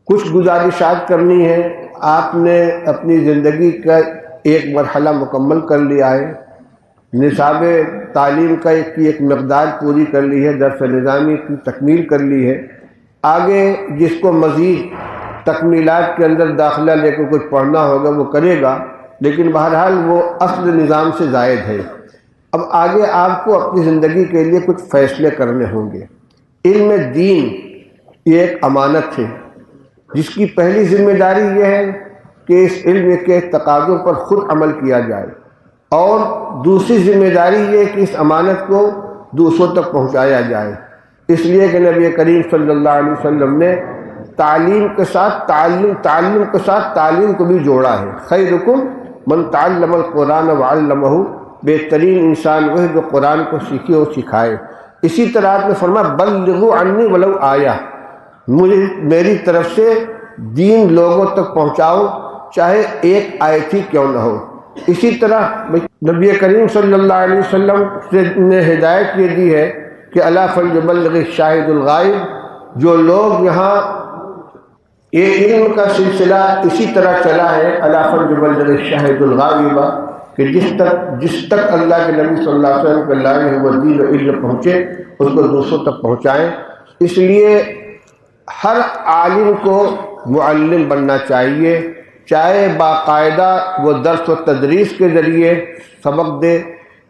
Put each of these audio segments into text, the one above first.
کچھ گزارشات کرنی ہے۔ آپ نے اپنی زندگی کا ایک مرحلہ مکمل کر لیا ہے، نصاب تعلیم کا ایک مقدار پوری کر لی ہے، درس نظامی کی تکمیل کر لی ہے۔ آگے جس کو مزید تکمیلات کے اندر داخلہ لے کے کچھ پڑھنا ہوگا وہ کرے گا، لیکن بہرحال وہ اصل نظام سے زائد ہے۔ اب آگے آپ کو اپنی زندگی کے لیے کچھ فیصلے کرنے ہوں گے۔ علم دین یہ ایک امانت ہے، جس کی پہلی ذمہ داری یہ ہے کہ اس علم کے تقاضوں پر خود عمل کیا جائے، اور دوسری ذمہ داری یہ کہ اس امانت کو دوسروں تک پہنچایا جائے۔ اس لیے کہ نبی کریم صلی اللہ علیہ وسلم نے تعلیم کے ساتھ تعلیم کے ساتھ تعلیم کو بھی جوڑا ہے۔ خیرکم من تعلم القرآن وعلمہ، بہترین انسان وہ ہے جو قرآن کو سیکھے اور سکھائے۔ اسی طرح آپ نے فرمایا بلغوا عنی ولو آیہ، میری طرف سے دین لوگوں تک پہنچاؤ چاہے ایک آیت ہی کیوں نہ ہو۔ اسی طرح نبی کریم صلی اللہ علیہ وسلم نے ہدایت یہ دی ہے کہ الا فلیبلغ الشاہد الغائب، جو لوگ یہاں یہ علم کا سلسلہ اسی طرح چلا ہے الا فلیبلغ الشاہد الغائب، کہ جس تک اللہ کے نبی صلی اللہ علیہ وسلم کے لائے ہوئے دین و علم پہنچے اس کو دوسروں تک پہنچائیں۔ اس لیے ہر عالم کو معلم بننا چاہیے، چاہے باقاعدہ وہ درس و تدریس کے ذریعے سبق دے،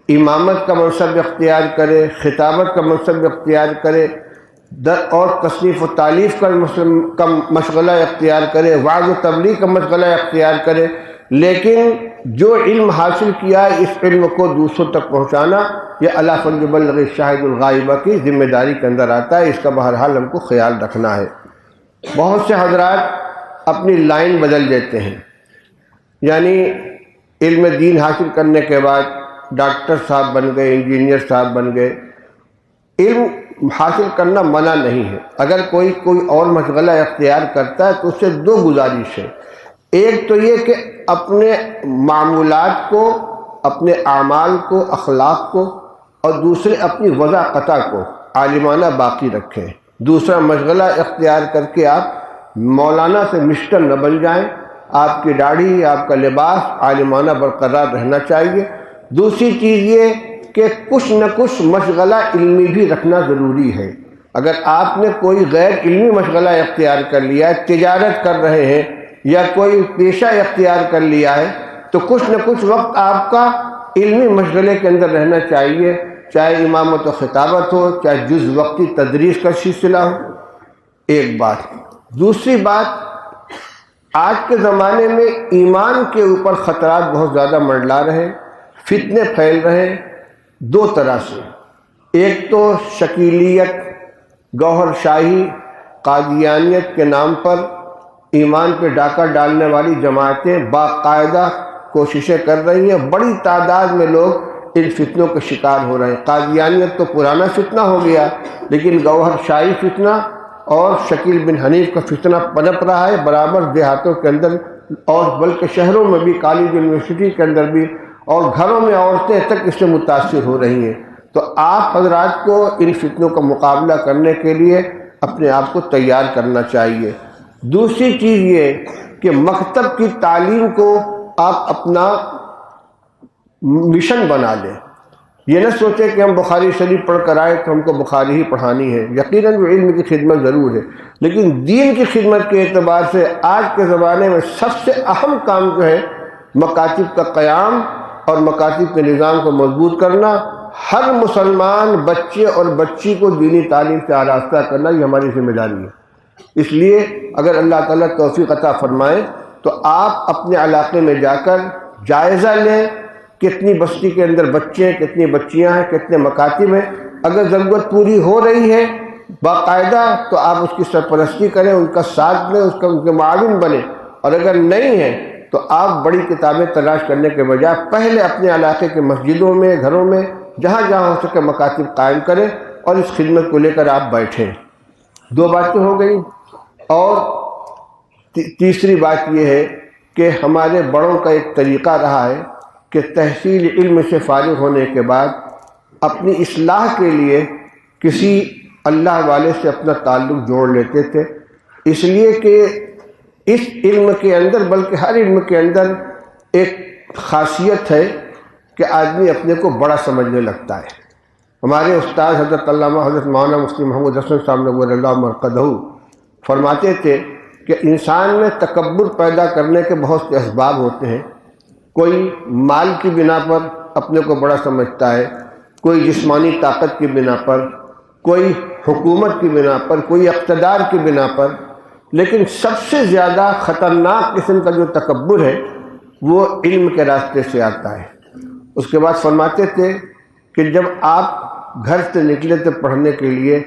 امامت کا منصب اختیار کرے، خطابت کا منصب اختیار کرے، اور تصنیف و تالیف کا مشغلہ اختیار کرے، وعظ و تبلیغ کا مشغلہ اختیار کرے، لیکن جو علم حاصل کیا ہے اس علم کو دوسروں تک پہنچانا یہ الا فلیبلغ الشاہد الغائبہ کی ذمہ داری کے اندر آتا ہے۔ اس کا بہرحال ہم کو خیال رکھنا ہے۔ بہت سے حضرات اپنی لائن بدل دیتے ہیں، یعنی علم دین حاصل کرنے کے بعد ڈاکٹر صاحب بن گئے، انجینئر صاحب بن گئے۔ علم حاصل کرنا منع نہیں ہے، اگر کوئی اور مشغلہ اختیار کرتا ہے تو اس سے دو گزارش ہے۔ ایک تو یہ کہ اپنے معمولات کو، اپنے اعمال کو، اخلاق کو، اور دوسرے اپنی وضاقتہ کو عالمانہ باقی رکھیں۔ دوسرا مشغلہ اختیار کر کے آپ مولانا سے مسٹر نہ بن جائیں، آپ کی داڑھی، آپ کا لباس عالمانہ برقرار رہنا چاہیے۔ دوسری چیز یہ کہ کچھ نہ کچھ مشغلہ علمی بھی رکھنا ضروری ہے۔ اگر آپ نے کوئی غیر علمی مشغلہ اختیار کر لیا ہے، تجارت کر رہے ہیں یا کوئی پیشہ اختیار کر لیا ہے، تو کچھ نہ کچھ وقت آپ کا علمی مشغلے کے اندر رہنا چاہیے، چاہے امامت و خطابت ہو، چاہے جز وقتی تدریس کا سلسلہ ہو۔ ایک بات۔ دوسری بات، آج کے زمانے میں ایمان کے اوپر خطرات بہت زیادہ منڈلا رہے، فتنے پھیل رہے دو طرح سے۔ ایک تو شکیلیت، گوہر شاہی، قادیانیت کے نام پر ایمان پہ ڈاکہ ڈالنے والی جماعتیں باقاعدہ کوششیں کر رہی ہیں، بڑی تعداد میں لوگ ان فتنوں کے شکار ہو رہے ہیں۔ قادیانیت تو پرانا فتنہ ہو گیا، لیکن گوہر شاہی فتنہ اور شکیل بن حنیف کا فتنہ پنپ رہا ہے برابر دیہاتوں کے اندر، اور بلکہ شہروں میں بھی، کالج یونیورسٹی کے اندر بھی، اور گھروں میں عورتیں تک اس سے متاثر ہو رہی ہیں۔ تو آپ حضرات کو ان فتنوں کا مقابلہ کرنے کے لیے اپنے آپ کو تیار کرنا چاہیے۔ دوسری چیز یہ کہ مکتب کی تعلیم کو آپ اپنا مشن بنا لیں۔ یہ نہ سوچیں کہ ہم بخاری شریف پڑھ کر آئے تو ہم کو بخاری ہی پڑھانی ہے۔ یقیناً وہ علم کی خدمت ضرور ہے، لیکن دین کی خدمت کے اعتبار سے آج کے زمانے میں سب سے اہم کام جو ہے مکاتب کا قیام اور مکاتب کے نظام کو مضبوط کرنا۔ ہر مسلمان بچے اور بچی کو دینی تعلیم سے آراستہ کرنا یہ ہماری ذمہ داری ہے۔ اس لیے اگر اللہ تعالیٰ توفیق عطا فرمائے تو آپ اپنے علاقے میں جا کر جائزہ لیں، کتنی بستی کے اندر بچے ہیں، کتنی بچیاں ہیں، کتنے مکاتب ہیں۔ اگر ضرورت پوری ہو رہی ہے باقاعدہ تو آپ اس کی سرپرستی کریں، ان کا ساتھ دیں، ان کے معاون بنیں، اور اگر نہیں ہے تو آپ بڑی کتابیں تلاش کرنے کے بجائے پہلے اپنے علاقے کے مسجدوں میں، گھروں میں، جہاں جہاں ہو سکے مکاتب قائم کریں اور اس خدمت کو لے کر آپ بیٹھیں۔ دو باتیں ہو گئیں، اور تیسری بات یہ ہے کہ ہمارے بڑوں کا ایک طریقہ رہا ہے کہ تحصیل علم سے فارغ ہونے کے بعد اپنی اصلاح کے لیے کسی اللہ والے سے اپنا تعلق جوڑ لیتے تھے، اس لیے کہ اس علم کے اندر، بلکہ ہر علم کے اندر ایک خاصیت ہے کہ آدمی اپنے کو بڑا سمجھنے لگتا ہے۔ ہمارے استاد حضرت علامہ حضرت مولانا مفتی محمود حسن صاحب نور اللہ مرقدہ فرماتے تھے کہ انسان میں تکبر پیدا کرنے کے بہت سے اسباب ہوتے ہیں۔ کوئی مال کی بنا پر اپنے کو بڑا سمجھتا ہے، کوئی جسمانی طاقت کی بنا پر، کوئی حکومت کی بنا پر، کوئی اقتدار کی بنا پر، لیکن سب سے زیادہ خطرناک قسم کا جو تکبر ہے وہ علم کے راستے سے آتا ہے۔ اس کے بعد فرماتے تھے کہ جب آپ گھر سے نکلے تھے پڑھنے کے لیے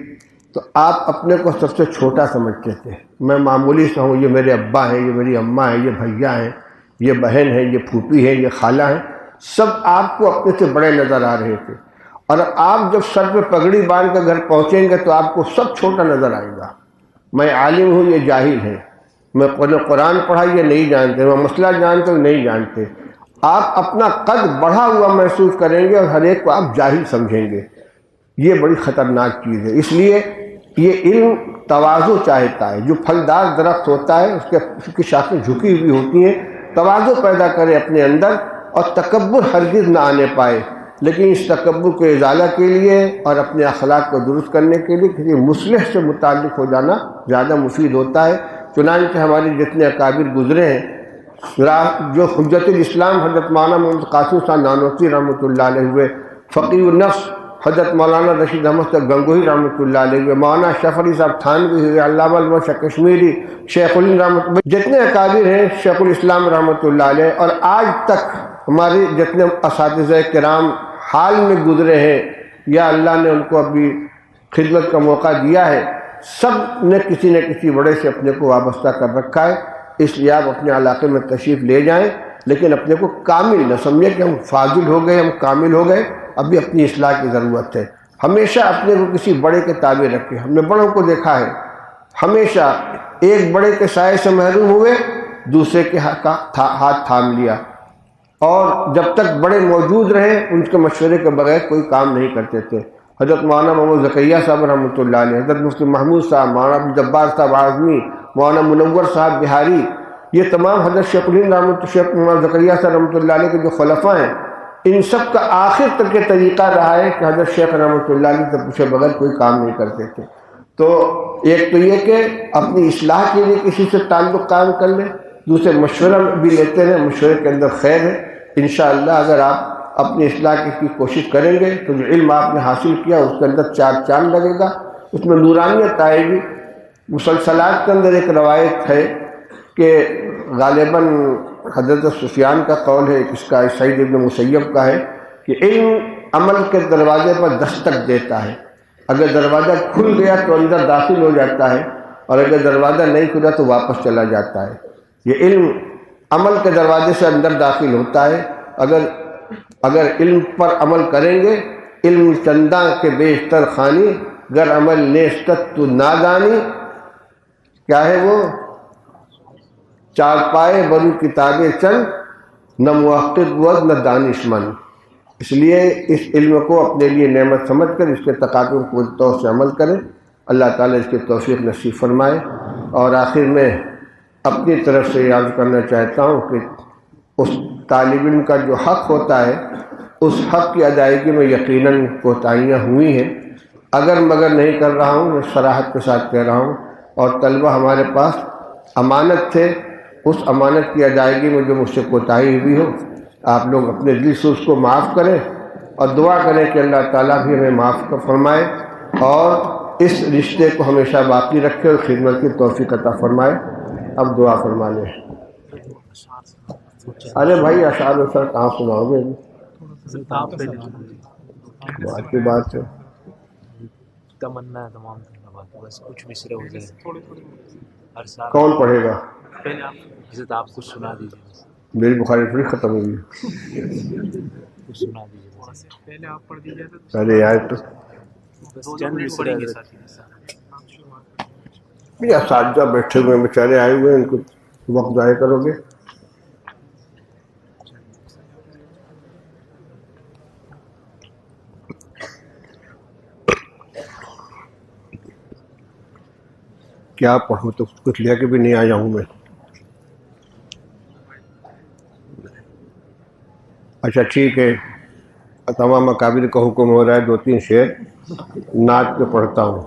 تو آپ اپنے کو سب سے چھوٹا سمجھتے تھے، میں معمولی سا ہوں، یہ میرے ابا ہیں، یہ میری اماں ہیں، یہ بھیا ہیں، یہ بہن ہیں، یہ پھوپھی ہیں، یہ خالہ ہیں، سب آپ کو اپنے سے بڑے نظر آ رہے تھے۔ اور آپ جب سر پہ پگڑی باندھ کر گھر پہنچیں گے تو آپ کو سب چھوٹا نظر آئے گا، میں عالم ہوں، یہ جاہل ہیں، میں قرآن پڑھا یہ نہیں جانتے، میں مسئلہ جانتے ہوں نہیں جانتے۔ آپ اپنا قد بڑھا ہوا محسوس کریں گے اور ہر ایک کو آپ جاہل سمجھیں گے۔ یہ بڑی خطرناک چیز ہے۔ اس لیے یہ علم تواضع چاہتا ہے۔ جو پھلدار درخت ہوتا ہے اس کی شاخیں جھکی ہوئی ہوتی ہیں، تواضع پیدا کرے اپنے اندر اور تکبر ہرگز نہ آنے پائے۔ لیکن اس تکبر کو ازالہ کے لیے اور اپنے اخلاق کو درست کرنے کے لیے کسی مصلح سے متعلق ہو جانا زیادہ مفید ہوتا ہے۔ چنانچہ ہمارے جتنے اکابر گزرے ہیں، جو حجت الاسلام حضرت مولانا محمد قاسم صاحب نانوتوی رحمۃ اللہ علیہ ہوئے، فقیہ النفس حضرت مولانا رشید احمد صاحب گنگوہی رحمۃ اللہ علیہ ہوئے، مولانا اشرف علی صاحب تھانوی ہوئے، علامہ المشا کشمیری، شیخ الہند رحمۃ اللہ، جتنے اکابر ہیں شیخ الاسلام رحمۃ اللہ علیہ، اور آج تک ہمارے جتنے اساتذہ کرام حال میں گزرے ہیں یا اللہ نے ان کو ابھی خدمت کا موقع دیا ہے، سب نے کسی نہ کسی بڑے سے اپنے کو وابستہ کر رکھا ہے۔ اس لیے آپ اپنے علاقے میں تشریف لے جائیں، لیکن اپنے کو کامل نہ سمجھیں کہ ہم فاضل ہو گئے، ہم کامل ہو گئے، ابھی اپنی اصلاح کی ضرورت ہے۔ ہمیشہ اپنے کو کسی بڑے کے تابع رکھیں۔ ہم نے بڑوں کو دیکھا ہے، ہمیشہ ایک بڑے کے سائے سے محروم ہوئے، دوسرے کے ہاتھ تھام لیا، اور جب تک بڑے موجود رہے ان کے مشورے کے بغیر کوئی کام نہیں کرتے تھے۔ حضرت مولانا محمد زکریا صاحب رحمۃ اللہ علیہ، حضرت مفتی محمود صاحب، مولانا عبدالجبار صاحب اعظمی، مولانا منور صاحب بہاری، یہ تمام حضرت شیخ الہند رحمۃ شیخ محمد زکریا صاحب رحمۃ اللہ علیہ کے جو خلفاء ہیں، ان سب کا آخر تک یہ طریقہ رہا ہے کہ حضرت شیخ رحمۃ اللہ علیہ سے پوچھے بغیر کوئی کام نہیں کرتے تھے۔ تو ایک تو یہ کہ اپنی اصلاح کے لیے کسی سے تعلق قائم کر لیں، دوسرے مشورہ بھی لیتے رہیں، مشورے کے اندر خیر ہے۔ انشاءاللہ اگر آپ اپنی اصلاح کی کوشش کریں گے تو جو علم آپ نے حاصل کیا اس کے اندر چار چاند لگے گا، اس میں نورانیت آئے گی۔ مسلسلات کے اندر ایک روایت ہے کہ غالباً حضرت سفیان کا قول ہے، اس کا سعید ابن مسیب کا ہے کہ علم عمل کے دروازے پر دستک دیتا ہے، اگر دروازہ کھل گیا تو اندر داخل ہو جاتا ہے، اور اگر دروازہ نہیں کھلا تو واپس چلا جاتا ہے۔ یہ علم عمل کے دروازے سے اندر داخل ہوتا ہے۔ اگر علم پر عمل کریں گے، علم چنداں کے بیشتر خانی، گر عمل نیستت تو نادانی، کیا ہے وہ؟ چار پائے برو کتابیں چند، نہ محقق بود نہ دانش مند۔ اس لیے اس علم کو اپنے لیے نعمت سمجھ کر اس کے تقاضوں کو طور سے عمل کریں۔ اللہ تعالیٰ اس کی توفیق نصیب فرمائے۔ اور آخر میں اپنی طرف سے یاد کرنا چاہتا ہوں کہ اس طالب علم کا جو حق ہوتا ہے، اس حق کی ادائیگی میں یقیناً کوتاہیاں ہوئی ہیں، اگر مگر نہیں کر رہا ہوں، میں صراحت کے ساتھ کہہ رہا ہوں، اور طلبہ ہمارے پاس امانت تھے، اس امانت کی ادائیگی میں جو مجھ سے کوتاہی ہوئی ہو، آپ لوگ اپنے دل سے اس کو معاف کریں اور دعا کریں کہ اللہ تعالیٰ بھی ہمیں معاف فرمائے اور اس رشتے کو ہمیشہ باقی رکھے اور خدمت کی توفیق عطا فرمائے۔ اب دعا فرما لیں۔ ارے بھائی اشعار و سر کہاں سناؤ گے؟ بات کی بات ہے، تمنا ہے تمام بس کچھ مصرے ہو جائے۔ کون پڑھے گا؟ پہلے آپ آپ کچھ سنا دیجیے، میری بخاری تھوڑی ختم ہوئی، کچھ سنا دیجیے پہلے آپ پڑھ دیجیے پہلے آئے تو بس چند مصرے حضرت۔ یہ اساتذہ بیٹھے ہوئے بیچارے آئے ہوئے، ان کو وقت ضائع کرو گے؟ کیا پڑھوں، تو کچھ لے کے بھی نہیں آیا ہوں میں. اچھا ٹھیک ہے، تمام اکابر کا حکم ہو رہا ہے، 2-3 شعر نعت کے پڑھتا ہوں.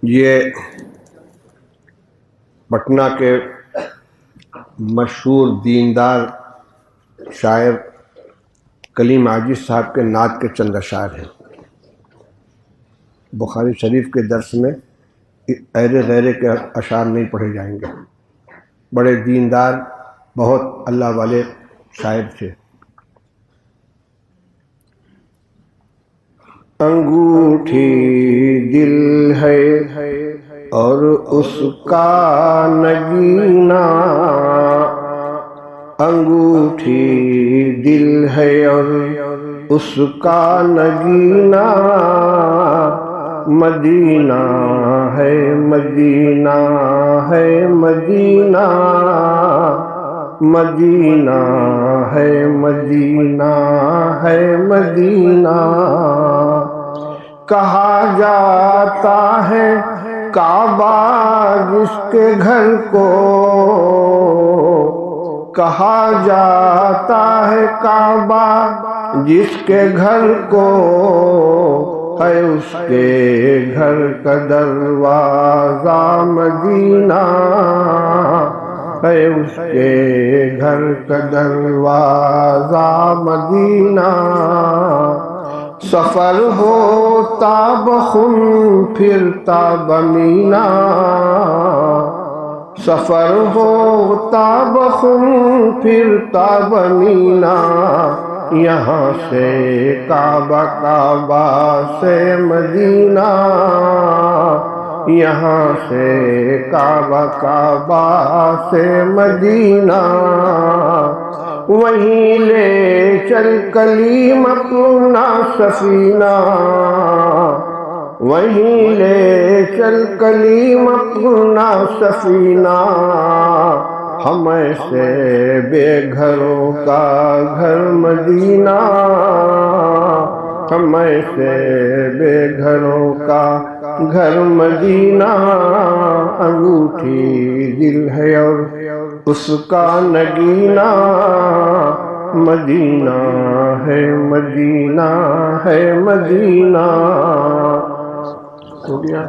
یہ پٹنہ کے مشہور دیندار شاعر کلیم عاجز صاحب کے نعت کے چند اشعار ہیں. بخاری شریف کے درس میں ایرے غیرے کے اشعار نہیں پڑھے جائیں گے. بڑے دیندار، بہت اللہ والے شاعر تھے. انگوٹھی دل ہے اور اس کا نگینہ، انگوٹھی دل ہے اور اس کا نگینہ، مدینہ ہے مدینہ ہے مدینہ، مدینہ ہے مدینہ ہے مدینہ. کہا جاتا ہے کعبہ جس کے گھر کو، کہا جاتا ہے کعبہ جس کے گھر کو، ہے اس کے گھر کا دروازہ مدینہ، ہے اس کے گھر کا دروازہ مدینہ. سفر ہوتا بخن پھرتا بمینا، سفر ہوتا بخن پھرتا بمینا، یہاں سے کعبہ کعبہ سے مدینہ، یہاں سے کعبہ کعبہ سے مدینہ. وہیں لے چل کلیم اپنا سفینہ، وہیں لے چل کلیم اپنا سفینہ، ہم ایسے بے گھروں کا گھر مدینہ، ہم ایسے بے گھروں کا گھر مدینہ. انگوٹھی دل ہے اور اس کا نگینہ، مدینہ ہے مدینہ ہے مدینہ. ہو گیا.